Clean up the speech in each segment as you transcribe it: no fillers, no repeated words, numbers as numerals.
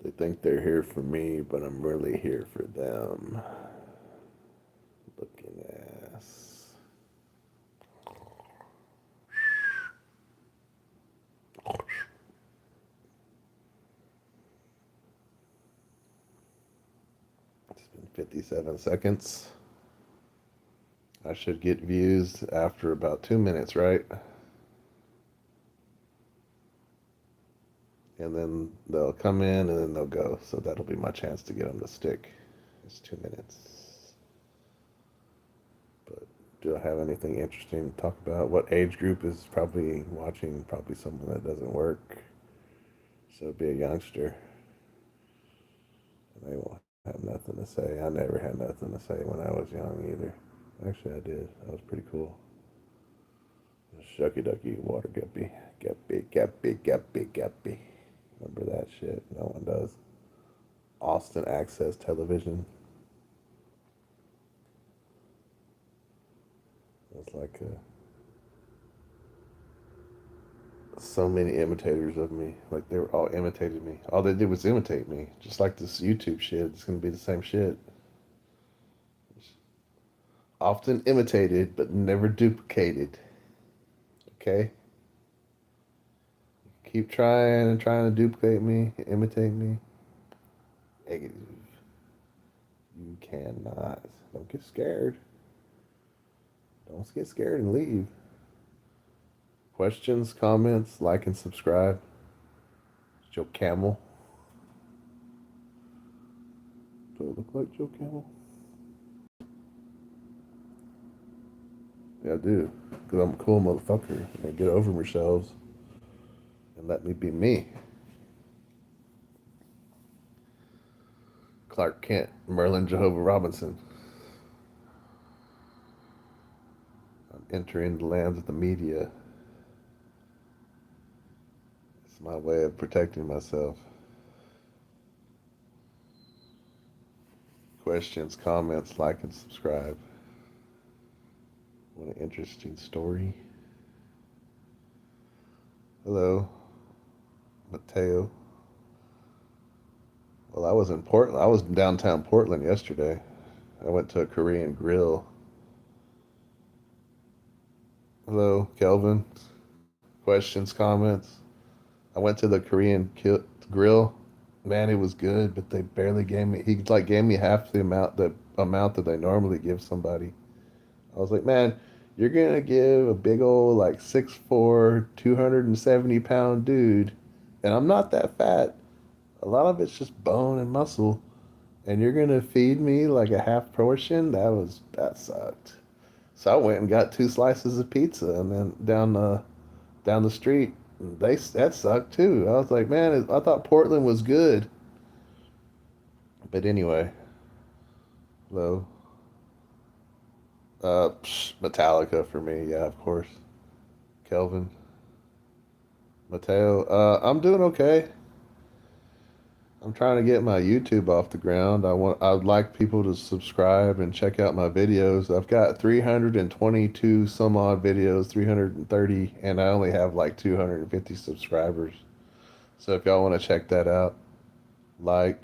They think they're here for me, but I'm really here for them. Looking ass. It's been 57 seconds. I should get views after about 2 minutes, right? And then they'll come in and then they'll go. So that'll be my chance to get them to stick. It's 2 minutes. But do I have anything interesting to talk about? What age group is probably watching? Probably someone that doesn't work. So it'd be a youngster. And they won't have nothing to say. I never had nothing to say when I was young either. Actually, I did. That was pretty cool. Shucky ducky, water guppy. Guppy, guppy, guppy, guppy. Remember that shit? No one does. Austin Access Television. It's like so many imitators of me. Like they were all imitating me. All they did was imitate me. Just like this YouTube shit. It's gonna be the same shit. Often imitated, but never duplicated. Okay? Keep trying and trying to duplicate me, imitate me. Negative. You cannot. Don't get scared. Don't get scared and leave. Questions, comments, like and subscribe. Joe Camel. Do I look like Joe Camel? Yeah, I do. Because I'm a cool motherfucker. And get over yourselves and let me be me. Clark Kent, Merlin Jehovah Robinson. I'm entering the lands of the media. It's my way of protecting myself. Questions, comments, like, and subscribe. What an interesting story. Hello, Mateo. Well, I was in Portland. I was in downtown Portland yesterday. I went to a Korean grill. Hello, Kelvin. Questions, comments. I went to the Korean grill. Man, it was good, but they barely gave me. He like gave me half the amount that they normally give somebody. I was like, man, you're gonna give a big old like 6'4", 270 pound dude, and I'm not that fat. A lot of it's just bone and muscle, and you're gonna feed me like a half portion. That sucked. So I went and got 2 slices of pizza, and then down the street, that sucked too. I was like, man, I thought Portland was good, but anyway, low. Metallica for me, yeah, of course. Kelvin, Mateo, I'm doing okay. I'm trying to get my YouTube off the ground. I'd like people to subscribe and check out my videos. I've got 322 some odd videos, 330, and I only have like 250 subscribers. So if y'all want to check that out, like,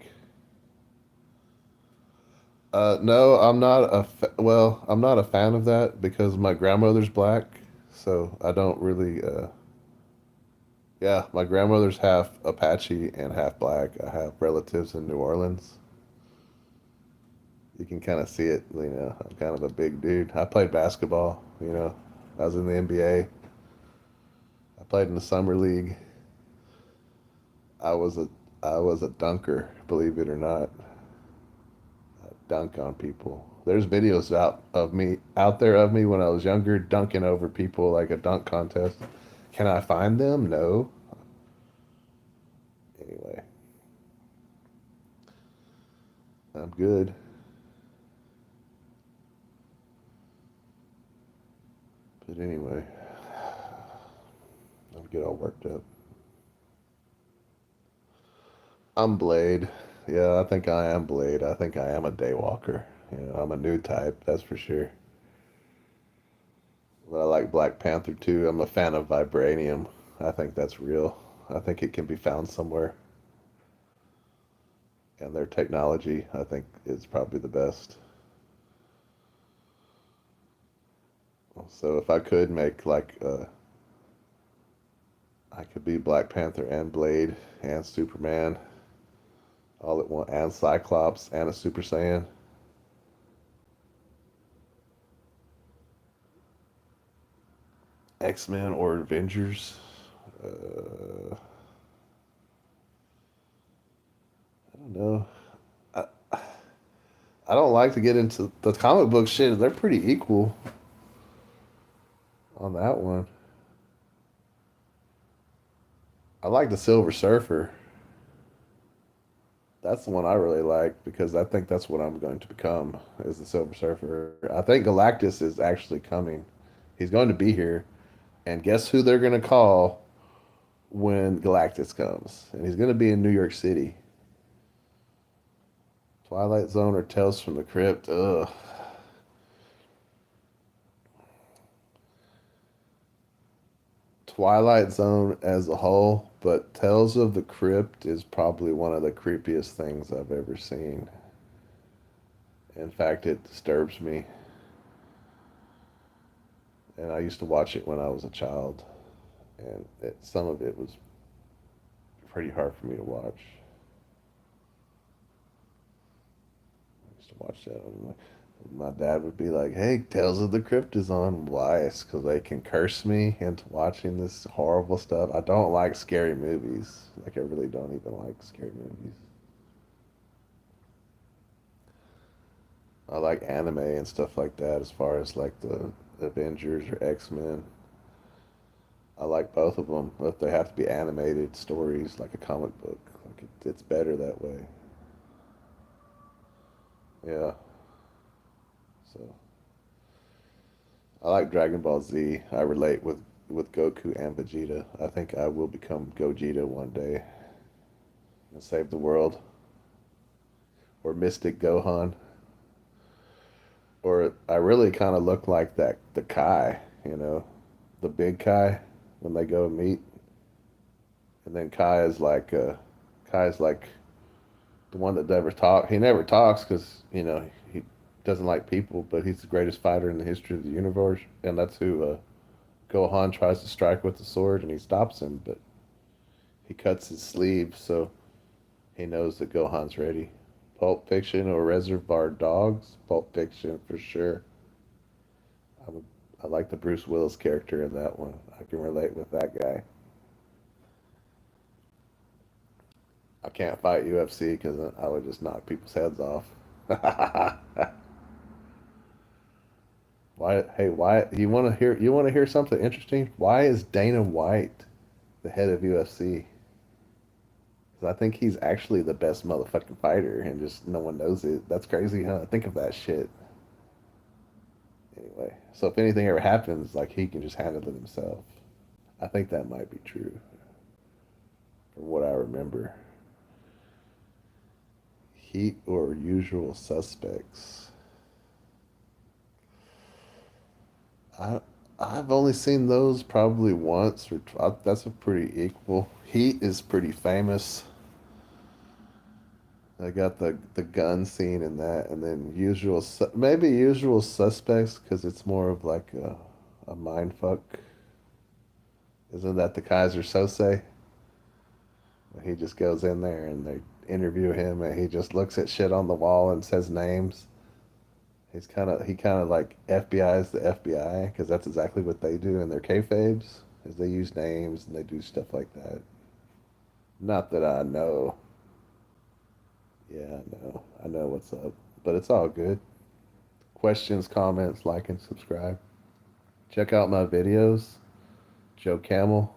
no, I'm not a fan of that because my grandmother's black, so I don't really, yeah, my grandmother's half Apache and half black. I have relatives in New Orleans. You can kind of see it. I'm kind of a big dude. I played basketball. I was in the NBA. I played in the summer league. I was a I was a dunker, believe it or not. I dunk on people. There's videos out there of me when I was younger dunking over people like a dunk contest. Can I find them? No. Anyway, I'm good. But anyway, I'll get all worked up. I'm Blade. Yeah, I think I am Blade. I think I am a daywalker. I'm a new type, that's for sure. But I like Black Panther too. I'm a fan of vibranium. I think that's real. I think it can be found somewhere. and their technology, I think, is probably the best. So if I could make like I could be Black Panther and Blade and Superman all at once, and Cyclops and a Super Saiyan. X Men or Avengers. I don't know. I, I don't like to get into the comic book shit. They're pretty equal on that one. I like the Silver Surfer. That's the one I really like because I think that's what I'm going to become is the Silver Surfer. I think Galactus is actually coming. He's going to be here, and guess who they're going to call when Galactus comes? And he's going to be in New York City. Twilight Zone or Tales from the Crypt. Ugh. Twilight Zone as a whole, but Tales of the Crypt is probably one of the creepiest things I've ever seen. In fact, it disturbs me. And I used to watch it when I was a child, and some of it was pretty hard for me to watch. I used to watch that. And my dad would be like, "Hey, Tales of the Crypt is on." Why? It's because they can curse me into watching this horrible stuff. I don't like scary movies. Like I really don't even like scary movies. I like anime and stuff like that. As far as like the Avengers or X Men, I like both of them. But they have to be animated stories, like a comic book. Like it's better that way. Yeah. So I like Dragon Ball Z. I relate with Goku and Vegeta. I think I will become Gogeta one day and save the world, or Mystic Gohan, or I really kind of look like that the Kai, the big Kai when they go meet, and then Kai is like the one that never talk. He never talks because he doesn't like people, but he's the greatest fighter in the history of the universe, and that's who Gohan tries to strike with the sword, and he stops him, but he cuts his sleeve so he knows that Gohan's ready. Pulp Fiction or Reservoir Dogs? Pulp Fiction for sure. I would, I like the Bruce Willis character in that one. I can relate with that guy. I can't fight UFC because I would just knock people's heads off. Why? Hey, why? You want to hear something interesting? Why is Dana White the head of UFC? Because I think he's actually the best motherfucking fighter, and just no one knows it. That's crazy, huh? Think of that shit. Anyway, so if anything ever happens, like he can just handle it himself. I think that might be true, from what I remember. Heat or Usual Suspects? I I've only seen those probably once or that's a pretty equal. Heat is pretty famous. I got the gun scene in that, and then maybe Usual Suspects because it's more of like a mind fuck. Isn't that the Kaiser Sose? He just goes in there and they interview him, and he just looks at shit on the wall and says names. He kind of like FBI's the FBI because that's exactly what they do in their kayfabes is they use names and they do stuff like that. Not that I know. Yeah, I know what's up, but it's all good. Questions, comments, like and subscribe. Check out my videos. Joe Camel.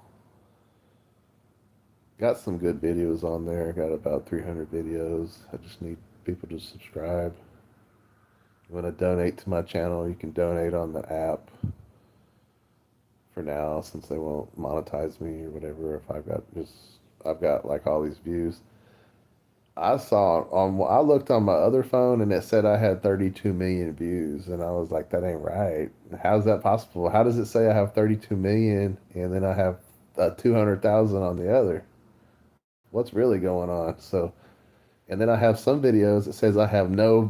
Got some good videos on there. Got about 300 videos. I just need people to subscribe. You want to donate to my channel, you can donate on the app for now since they won't monetize me or whatever. If I've got like all these views. I looked on my other phone and it said I had 32 million views, and I was like, that ain't right. How's that possible? How does it say I have 32 million and then I have 200,000 on the other? What's really going on? So And then I have some videos that says I have no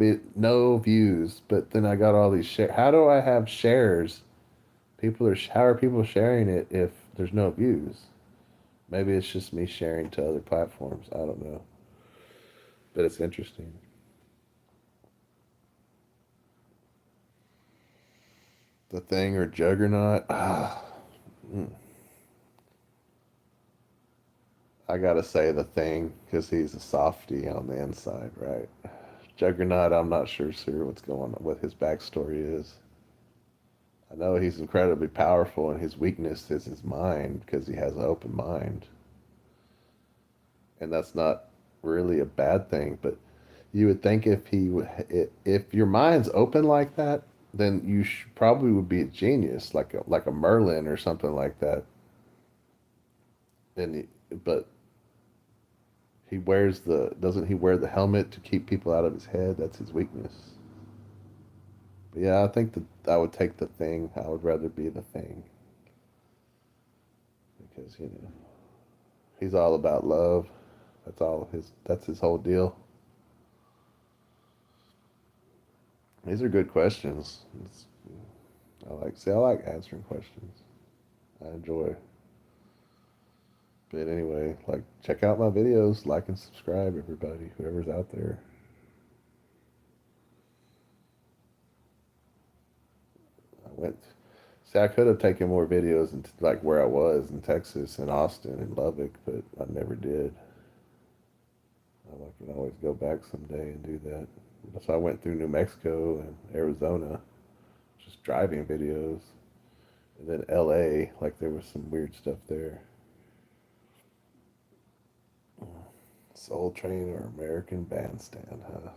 views, but then I got all these share. How do I have shares? How are people sharing it if there's no views? Maybe it's just me sharing to other platforms. I don't know, but it's interesting. The Thing or Juggernaut? Mm, I gotta say The Thing because he's a softie on the inside, right? Juggernaut, I'm not sure what's going on, what his backstory is. I know he's incredibly powerful, and his weakness is his mind because he has an open mind, and that's not really a bad thing. But you would think if your mind's open like that, then probably would be a genius, like a Merlin or something like that. But he wears the doesn't he wear the helmet to keep people out of his head? That's his weakness. But yeah, I think that I would take The Thing. I would rather be The Thing because he's all about love. That's his whole deal. These are good questions. I like answering questions. I enjoy. But anyway, like check out my videos, like and subscribe, everybody, whoever's out there. I went. See, I could have taken more videos and like where I was in Texas and Austin and Lubbock, but I never did. I can always go back someday and do that. So I went through New Mexico and Arizona, just driving videos, and then L.A. Like there was some weird stuff there. Soul Train or American Bandstand, huh?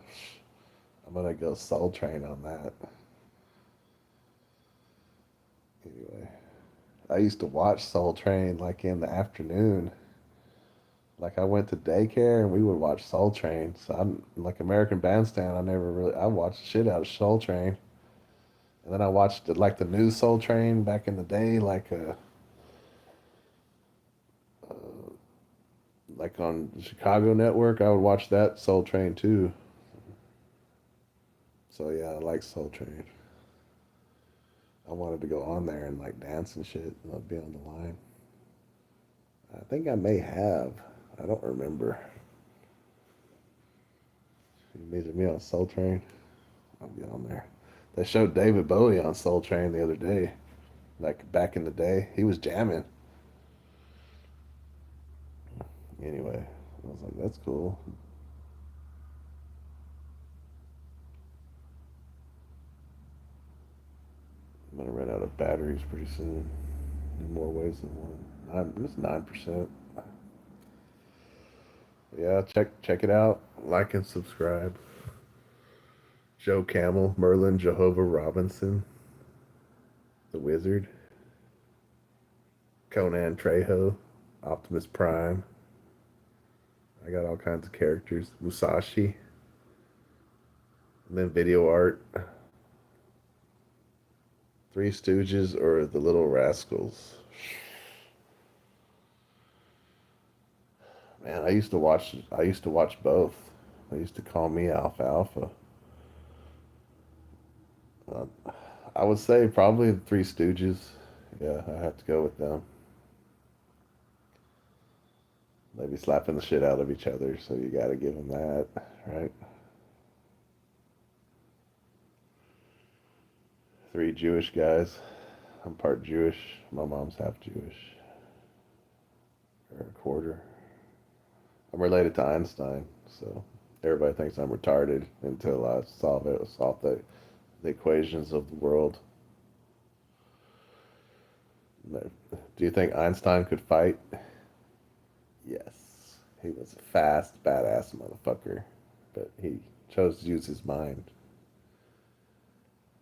I'm gonna go Soul Train on that. Anyway, I used to watch Soul Train like in the afternoon. Like I went to daycare and we would watch Soul Train. So I'm like American Bandstand. I watched the shit out of Soul Train, and then I watched like the new Soul Train back in the day, like on the Chicago network. I would watch that Soul Train too. So yeah, I like Soul Train. I wanted to go on there and like dance and shit. And I'd be on the line. I think I may have. I don't remember. You meet me on Soul Train. I'll be on there. They showed David Bowie on Soul Train the other day. Like back in the day, he was jamming. Anyway, I was like, that's cool. I'm gonna run out of batteries pretty soon in more ways than one. It's 9%. Yeah, check it out. Like and subscribe. Joe Camel, Merlin, Jehovah Robinson, the Wizard, Conan Trejo, Optimus Prime. I got all kinds of characters. Musashi, and then video art. Three Stooges or the Little Rascals. Man, I used to watch both. They used to call me Alfalfa. Uh, I would say probably the Three Stooges. Yeah, I have to go with them. They be slapping the shit out of each other, so you got to give them that, right? Three Jewish guys. I'm part Jewish. My mom's half Jewish, or a quarter. I'm related to Einstein, so everybody thinks I'm retarded until I solve the equations of the world. Do you think Einstein could fight? Yes. He was a fast, badass motherfucker, but he chose to use his mind.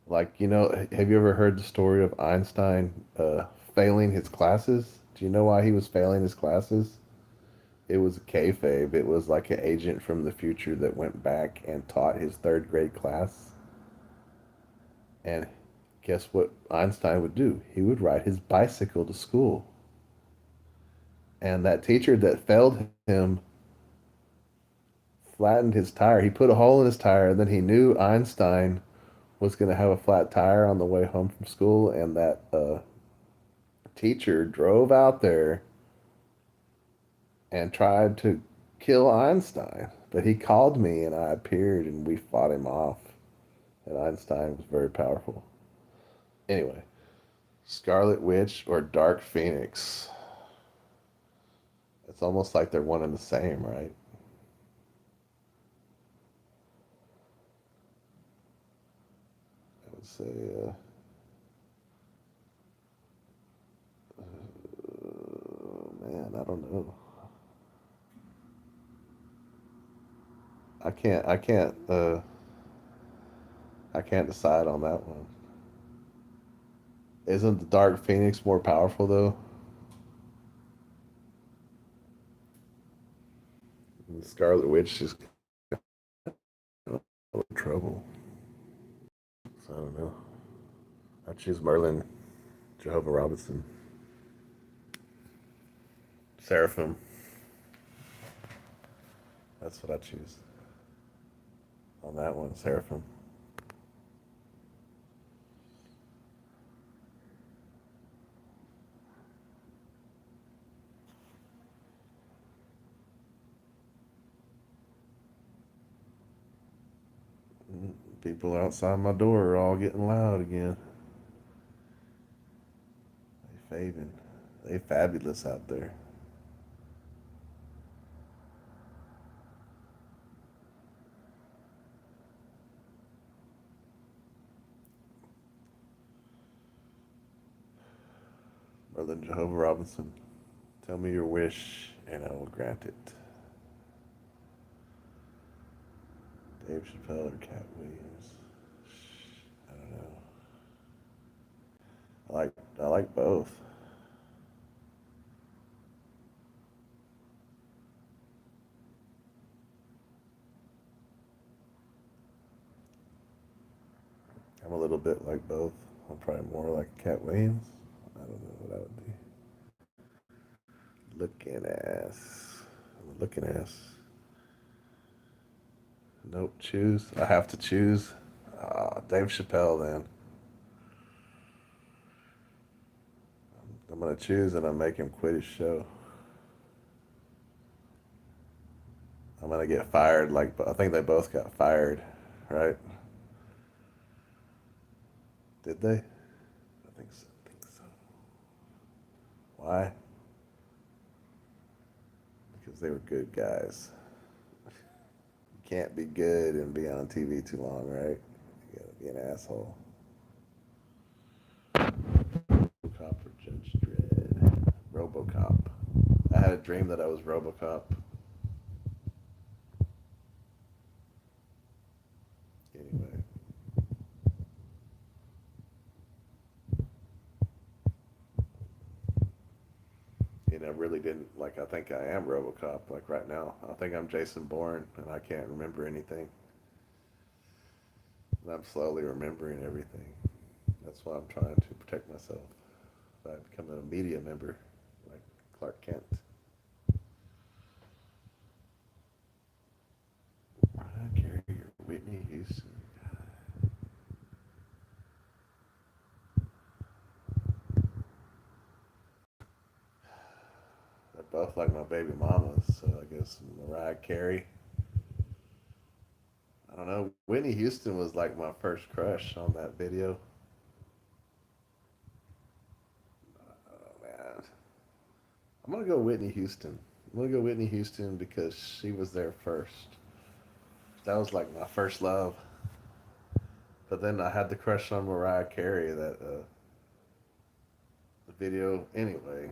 Like, have you ever heard the story of Einstein failing his classes? Do you know why he was failing his classes? It was a kayfabe. It was like an agent from the future that went back and taught his third grade class. And guess what Einstein would do? He would ride his bicycle to school. And that teacher that failed him flattened his tire. He put a hole in his tire, and then he knew Einstein was going to have a flat tire on the way home from school, and that teacher drove out there and tried to kill Einstein. But he called me, and I appeared, and we fought him off. And Einstein was very powerful. Anyway, Scarlet Witch or Dark Phoenix. It's almost like they're one and the same, right? I would say, man, I don't know. I can't decide on that one. Isn't the Dark Phoenix more powerful though? And the Scarlet Witch is in trouble. So I don't know. I choose Merlin, Jehovah Robinson, Seraphim. That's what I choose on that one, Seraphim. People outside my door are all getting loud again. They faving. They fabulous out there. Brother Jehovah Robinson, tell me your wish and I will grant it. Dave Chappelle or Cat Williams? I don't know. I like both. I'm a little bit like both. I'm probably more like Cat Williams. I don't know what I would be. Looking ass. I'm a looking ass. Nope, choose. I have to choose. Dave Chappelle then. I'm gonna choose and I make him quit his show. I'm gonna get fired. Like I think they both got fired, right? Did they? I think so. I think so. Why? Because they were good guys. You can't be good and be on TV too long, right? You gotta be an asshole. RoboCop or Judge Dredd? RoboCop. I had a dream that I was RoboCop. Anyway, really didn't like. I think I am RoboCop. Like right now, I think I'm Jason Bourne, and I can't remember anything. And I'm slowly remembering everything. That's why I'm trying to protect myself. I become a media member, like Clark Kent. Mariah Carey or Whitney Houston. They're both like my baby mamas, so I guess Mariah Carey. I don't know. Whitney Houston was like my first crush on that video. Oh man, I'm gonna go Whitney Houston. I'm gonna go Whitney Houston because she was there first. That was like my first love. But then I had the crush on Mariah Carey that the video. Anyway,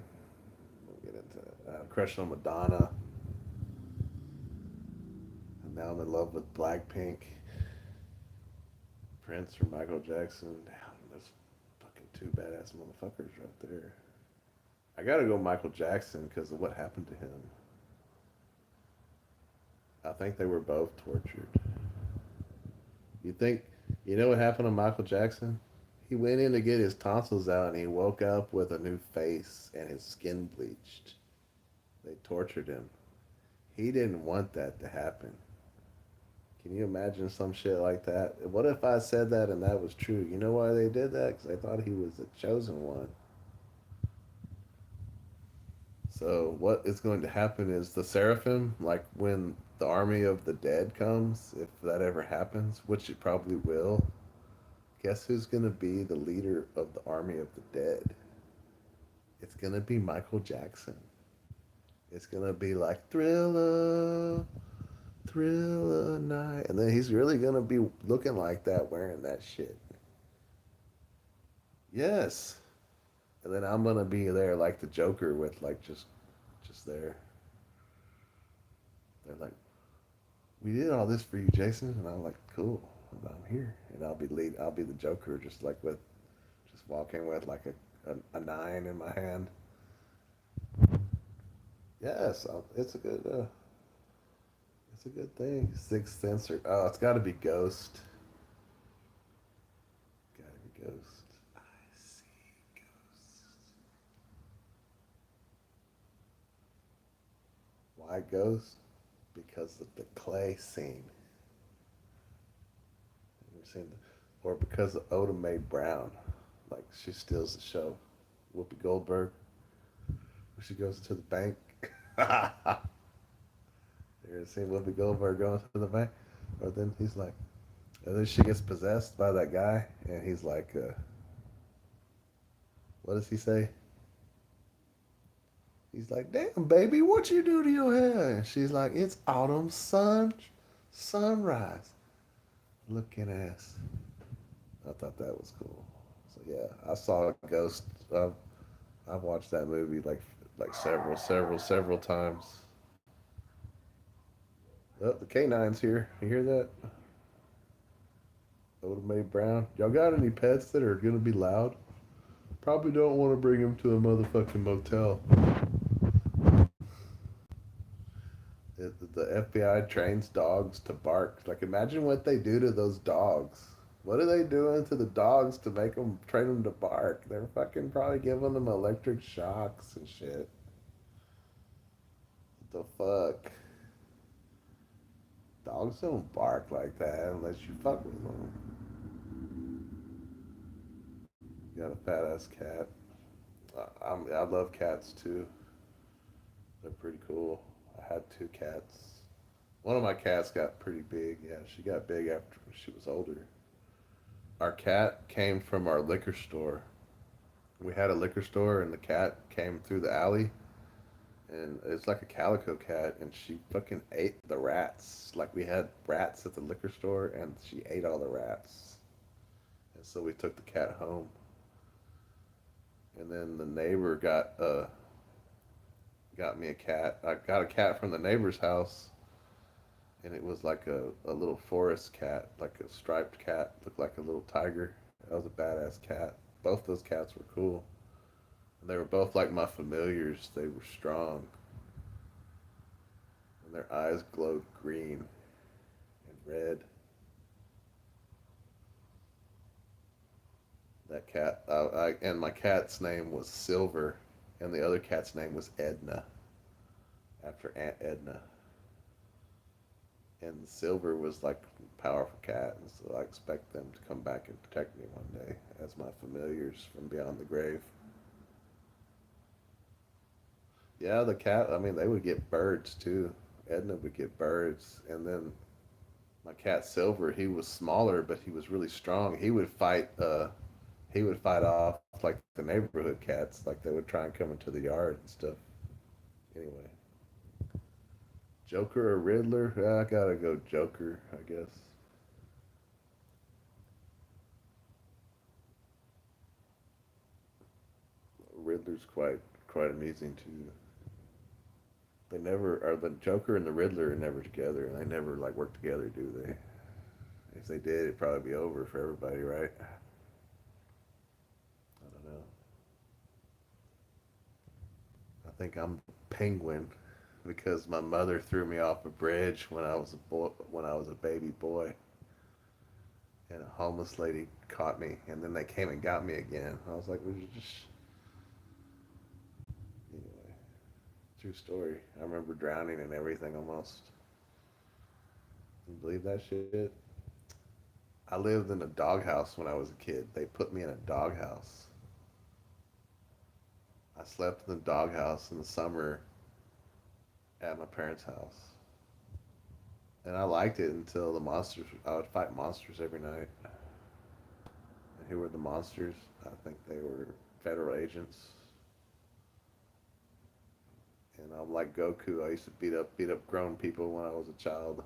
we'll get into it. I had a crush on Madonna, and now I'm in love with Blackpink, Prince, or Michael Jackson. Damn, that's fucking two badass motherfuckers right there. I gotta go Michael Jackson because of what happened to him. I think they were both tortured. You think, you know what happened to Michael Jackson? He went in to get his tonsils out and he woke up with a new face and his skin bleached. They tortured him. He didn't want that to happen. Can you imagine some shit like that? What if I said that and that was true? You know why they did that? Because they thought he was the chosen one. So what is going to happen is the seraphim, like when the army of the dead comes, if that ever happens, which it probably will, guess who's going to be the leader of the army of the dead? It's going to be Michael Jackson. It's going to be like Thriller, Thriller Night. And then he's really going to be looking like that, wearing that shit. Yes. And then I'm going to be there like the Joker with like just there. They're like, we did all this for you, Jason. And I'm like, cool. I'm here. And I'll be the Joker just like with, just walking with like a nine in my hand. Yes, it's a good thing. Sixth Sense or oh, it's got to be Ghost. Got to be Ghost. I see Ghost. Why Ghost? Because of the clay scene. You ever seen the, or because of Oda Mae Brown, like she steals the show. Whoopi Goldberg, when she goes to the bank. You ever seen Whoopi Goldberg going to the bank? Or then he's like, and then she gets possessed by that guy, and he's like, what does he say? He's like, "Damn, baby, what you do to your hair?" And she's like, "It's autumn sunrise." Looking ass. I thought that was cool. So yeah, I saw Ghost. I've, I've watched that movie like several times. Oh, the K9's here. You hear that? Old Mae Brown. Y'all got any pets that are gonna be loud? Probably don't want to bring them to a motherfucking motel. The FBI trains dogs to bark. Like, imagine what they do to those dogs. What are they doing to the dogs to make them train them to bark? They're fucking probably giving them electric shocks and shit. What the fuck? Dogs don't bark like that unless you fuck with them. You got a fat ass cat. I love cats too. They're pretty cool. I had two cats. One of my cats got pretty big. Yeah, she got big after she was older. Our cat came from our liquor store. We had a liquor store, and the cat came through the alley, and it's like a calico cat, and she fucking ate the rats. Like we had rats at the liquor store, and she ate all the rats. And so we took the cat home, and then the neighbor got me a cat. I got a cat from the neighbor's house, and it was like a little forest cat, like a striped cat, looked like a little tiger. That was a badass cat. Both those cats were cool. And they were both like my familiars. They were strong, and their eyes glowed green and red. That cat, and my cat's name was Silver, and the other cat's name was Edna, after Aunt Edna. And Silver was like a powerful cat, and so I expect them to come back and protect me one day as my familiars from beyond the grave. Yeah, the cat. I mean, they would get birds too. Edna would get birds, and then my cat Silver, he was smaller, but he was really strong. He would fight off like the neighborhood cats, like they would try and come into the yard and stuff. Anyway, Joker or Riddler? I gotta go Joker, I guess. Riddler's quite amusing too. They never are the Joker and the Riddler are never together, and they never like work together, do they? If they did, it'd probably be over for everybody, right? I don't know. I think I'm Penguin because my mother threw me off a bridge when I was a boy, when I was a baby boy, and a homeless lady caught me, and then they came and got me again. I was like, "Would you just?" Anyway, true story. I remember drowning and everything almost. You believe that shit? I lived in a doghouse when I was a kid. They put me in a doghouse. I slept in the doghouse in the summer at my parents' house. And I liked it until the monsters, I would fight monsters every night. And who were the monsters? I think they were federal agents. And I'm like Goku. I used to beat up grown people when I was a child.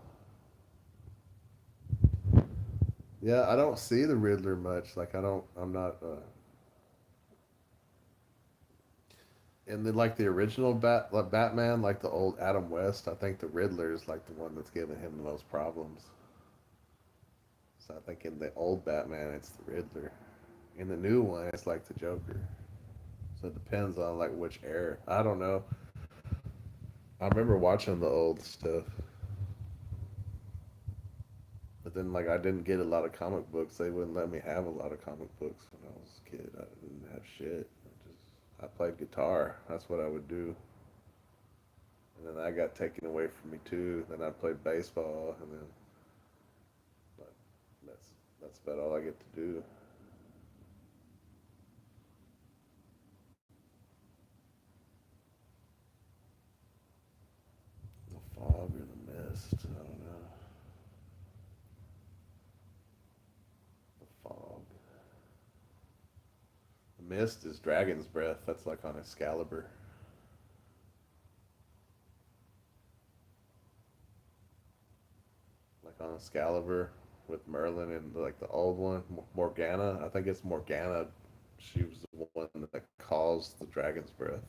Yeah, I don't see the Riddler much. Like I don't, I'm not. And then like the original Batman, like the old Adam West. I think the Riddler is like the one that's giving him the most problems. So I think in the old Batman, it's the Riddler. In the new one, it's like the Joker. So it depends on like which era. I don't know. I remember watching the old stuff, but then like I didn't get a lot of comic books. They wouldn't let me have a lot of comic books when I was a kid. I didn't have shit. I played guitar. That's what I would do. And then that got taken away from me too. Then I played baseball, and then but that's that's about all I get to do. The fog or the mist. I don't know. The fog. The mist is dragon's breath. That's like on Excalibur. Like on Excalibur with Merlin and like the old one, Morgana. I think it's Morgana. She was the one that caused the dragon's breath.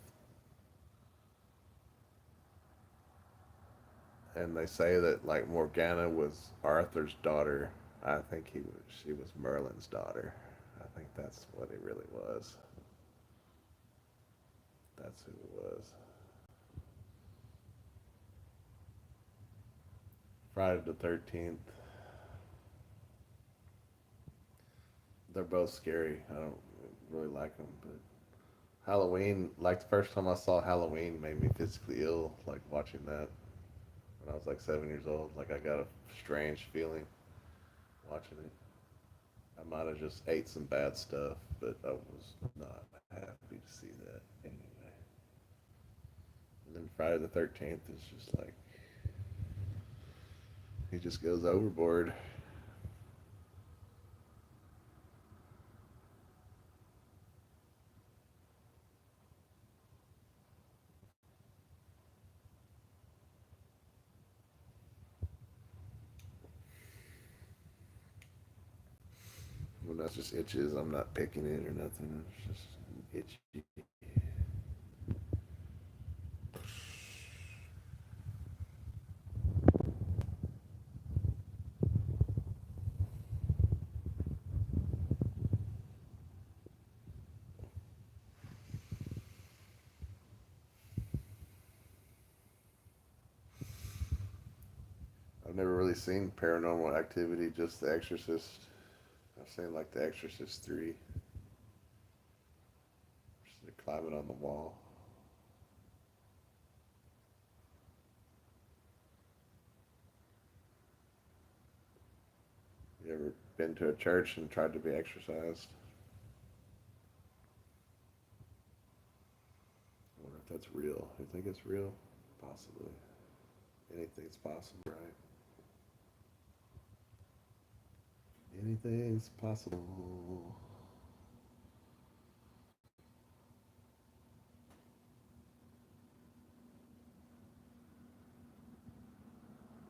And they say that like Morgana was Arthur's daughter. I think she was Merlin's daughter. I think that's what it really was. That's who it was. Friday the 13th. They're both scary. I don't really like them, but Halloween, like the first time I saw Halloween, made me physically ill. Like watching that when I was like 7 years old. Like I got a strange feeling watching it. I might have just ate some bad stuff, but I was not happy to see that anyway. And then Friday the 13th is just like he just goes overboard. When that's just itches, I'm not picking it or nothing. It's just itchy. I've never really seen Paranormal Activity, just The Exorcist. I've seen like The Exorcist 3. Just climbing on the wall. You ever been to a church and tried to be exorcised? I wonder if that's real. You think it's real? Possibly. Anything's possible, right? Anything's possible.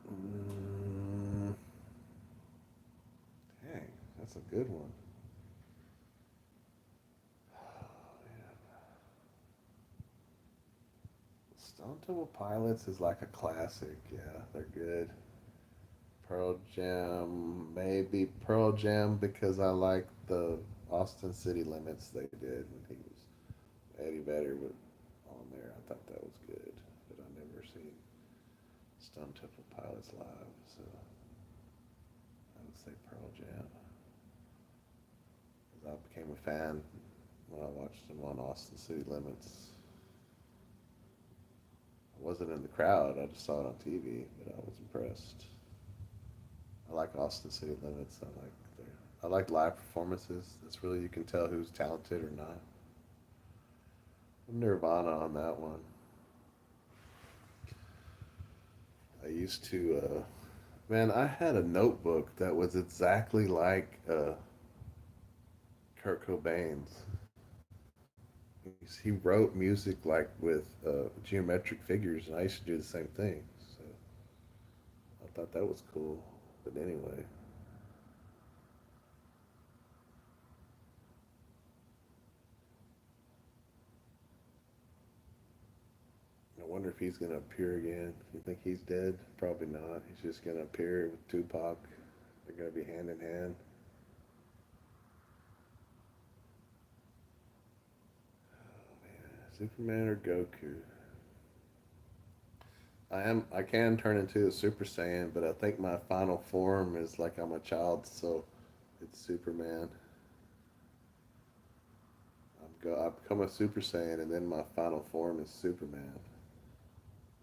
Mm, dang, that's a good one. Stone Temple Pilots is like a classic. Yeah, they're good. Pearl Jam, maybe Pearl Jam because I like the Austin City Limits they did when he was Eddie Vedder was on there. I thought that was good, but I never seen Stone Temple Pilots live, so I would say Pearl Jam. 'Cause I became a fan when I watched them on Austin City Limits. I wasn't in the crowd; I just saw it on TV, but I was impressed. I like Austin City Limits. I like live performances. That's really you can tell who's talented or not. Nirvana on that one. I used to, man, I had a notebook that was exactly like Kurt Cobain's. He wrote music like with geometric figures, and I used to do the same thing. So I thought that was cool. But anyway, I wonder if he's gonna appear again. You think he's dead? Probably not. He's just gonna appear with Tupac. They're gonna be hand in hand. Oh man, Superman or Goku? I can turn into a Super Saiyan, but I think my final form is like I'm a child, so it's Superman. I become a Super Saiyan, and then my final form is Superman.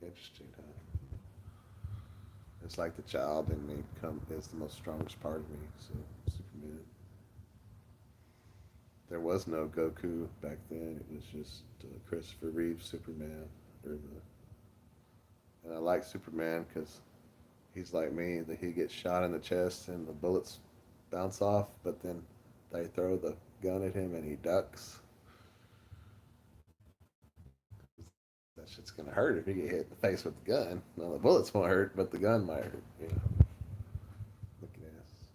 Interesting, huh? It's like the child in me come is the most strongest part of me. So Superman. There was no Goku back then. It was just Christopher Reeve Superman, or the and I like Superman because he's like me. That he gets shot in the chest and the bullets bounce off, but then they throw the gun at him and he ducks. That shit's gonna hurt if you get hit in the face with the gun. Well, the bullets won't hurt, but the gun might hurt. You know, looking ass.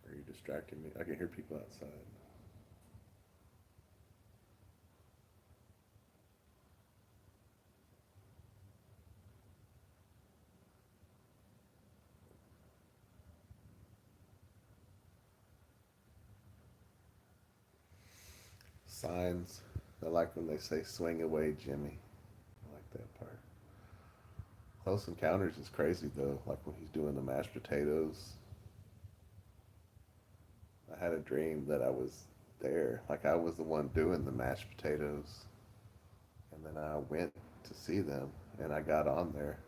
Are you distracting me? I can hear people outside. Signs. I like when they say "swing away, Jimmy." I like that part. Close Encounters is crazy though. Like when he's doing the mashed potatoes. I had a dream that I was there. Like I was the one doing the mashed potatoes, and then I went to see them, and I got on there,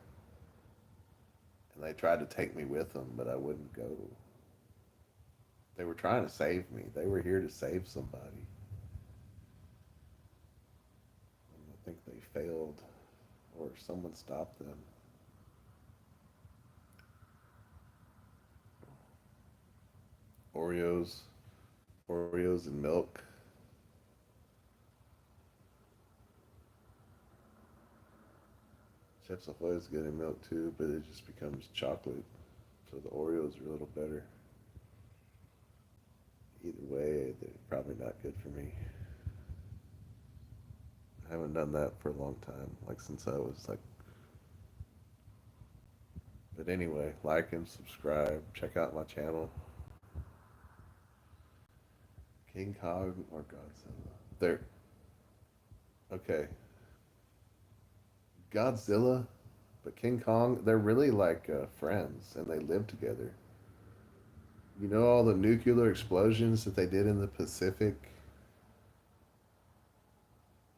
and they tried to take me with them, but I wouldn't go. They were trying to save me. They were here to save somebody. And I think they failed, or someone stopped them. Oreos, Oreos and milk. Chips Ahoy is good in milk too, but it just becomes chocolate. So the Oreos are a little better. Either way, they're probably not good for me. I haven't done that for a long time, like since I was like. But anyway, like and subscribe. Check out my channel, King Kong or Godzilla. They're okay. Godzilla, but King Kong. They're really like friends, and they live together. You know all the nuclear explosions that they did in the Pacific?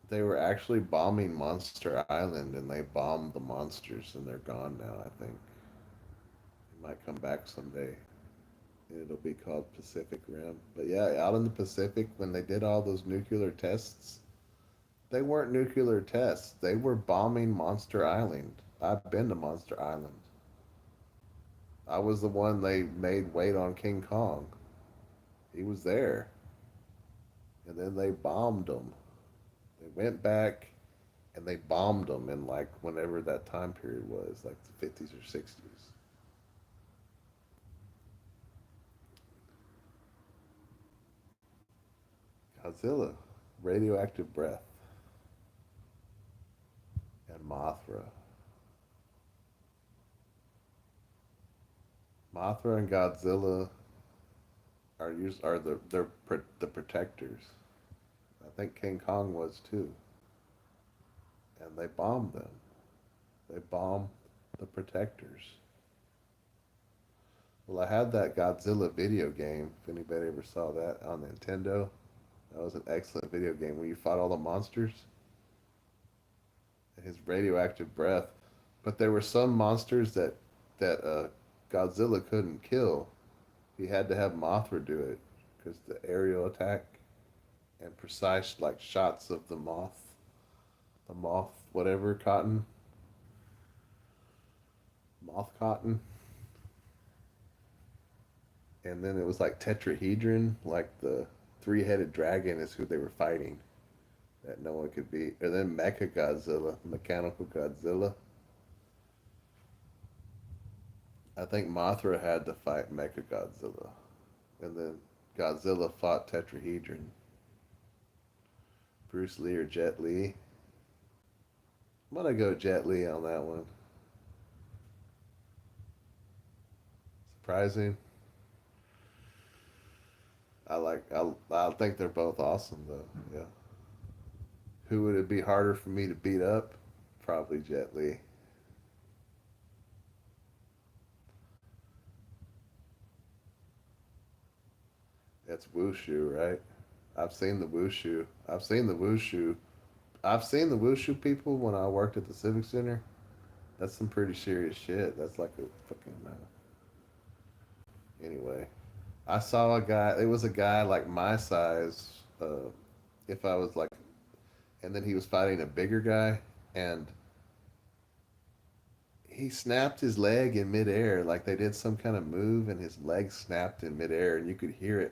They were actually bombing Monster Island, and they bombed the monsters, and they're gone now. I think they might come back someday. It'll be called Pacific Rim. But yeah, out in the Pacific, when they did all those nuclear tests, they weren't nuclear tests. They were bombing Monster Island. I've been to Monster Island. I was the one they made wait on King Kong. He was there. And then they bombed him. They went back and they bombed them in like whenever that time period was, like the 50s or 60s. Godzilla, radioactive breath, and Mothra. Mothra and Godzilla are the protectors. I think King Kong was too, and they bombed them. They bombed the protectors. Well, I had that Godzilla video game. If anybody ever saw that on Nintendo, That was an excellent video game where you fought all the monsters and his radioactive breath. But there were some monsters that Godzilla couldn't kill. He had to have Mothra do it because the aerial attack and precise like shots of the moth, whatever cotton, moth cotton, and then it was like tetrahedron, like the three-headed dragon is who they were fighting that no one could beat. And then Mecha Godzilla, Mechanical Godzilla. I think Mothra had to fight Mecha Godzilla, and then Godzilla fought Tetrahedron. Bruce Lee or Jet Li? I'm gonna go Jet Li on that one. Surprising. I think they're both awesome though. Yeah. Who would it be harder for me to beat up? Probably Jet Li. That's wushu, right? I've seen the wushu. I've seen the wushu. I've seen the wushu people when I worked at the Civic Center. That's some pretty serious shit. That's like a fucking anyway. I saw a guy. It was a guy like my size. If I was like, and then he was fighting a bigger guy, and he snapped his leg in midair. Like they did some kind of move, and his leg snapped in midair, and you could hear it